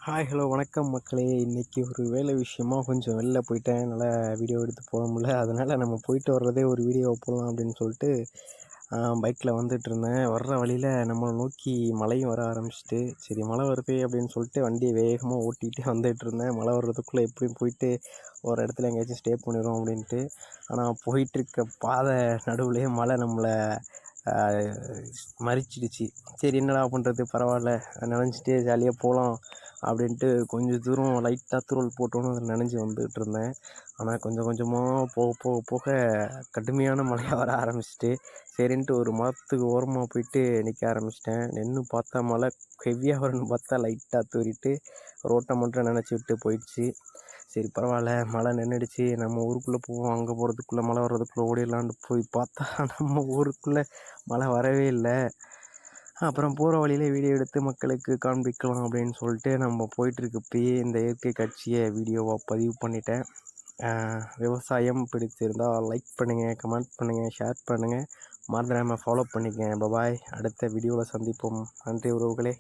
Hi hello வணக்கம் மக்களே. இன்றைக்கி ஒரு வேலை விஷயமா கொஞ்சம் வெளில போயிட்டேன். என்னால் வீடியோ எடுத்து போட முடியல. அதனால் நம்ம போயிட்டு வர்றதே ஒரு வீடியோவை போடலாம் அப்படின்னு சொல்லிட்டு பைக்கில் வந்துட்டுருந்தேன். வர்ற வழியில் நம்மளை நோக்கி மழையும் வர ஆரம்பிச்சிட்டு, சரி மழை வருது அப்படின்னு சொல்லிட்டு வண்டியை வேகமாக ஓட்டிகிட்டே வந்துட்டுருந்தேன். மழை வர்றதுக்குள்ளே எப்படியும் போயிட்டு ஒரு இடத்துல எங்கேயாச்சும் ஸ்டே பண்ணிடுவோம் அப்படின்ட்டு. ஆனால் போயிட்டுருக்க பாதை நடுவுலேயே மழை நம்மளை மறிச்சிடுச்சு. சரி என்னடா பண்ணுறது, பரவாயில்ல நனைஞ்சிட்டே ஜாலியாக போகலாம் அப்படின்ட்டு கொஞ்சம் தூரம் லைட்டாக தூறல் போட்டோன்னு அதில் நனைஞ்சி வந்துகிட்டு இருந்தேன். ஆனால் கொஞ்சம் கொஞ்சமாக போக போக போக கடுமையான மழையாக வர ஆரம்பிச்சிட்டு, சரின்ட்டு ஒரு மரத்துக்கு ஓரமாக போயிட்டு நிற்க ஆரம்பிச்சிட்டேன். நின்று பார்த்தா மழை ஹெவியாக வரும்னு பார்த்தா லைட்டாக தூறிட்டு ரோட்டை மட்டும் நனைச்சி விட்டு போயிடுச்சு. சரி பரவாயில்ல, மழை நின்றுடுச்சு, நம்ம ஊருக்குள்ளே போவோம், அங்கே போகிறதுக்குள்ளே மழை வர்றதுக்குள்ளே ஓடிடலான்னு போய் பார்த்தா நம்ம ஊருக்குள்ளே மழை வரவே இல்லை. அப்புறம் போகிற வழியிலே வீடியோ எடுத்து மக்களுக்கு காண்பிக்கலாம் அப்படின்னு சொல்லிட்டு நம்ம போயிட்டுருக்கப்பயே இந்த இயற்கை காட்சியை வீடியோவாக பதிவு பண்ணிட்டேன். விவசாயம் பிடித்திருந்தால் லைக் பண்ணுங்கள், கமெண்ட் பண்ணுங்கள், ஷேர் பண்ணுங்கள், மறந்துடாமல் ஃபாலோ பண்ணிக்கங்க. பபாய், அடுத்த வீடியோவில் சந்திப்போம். நன்றி உறவுகளே.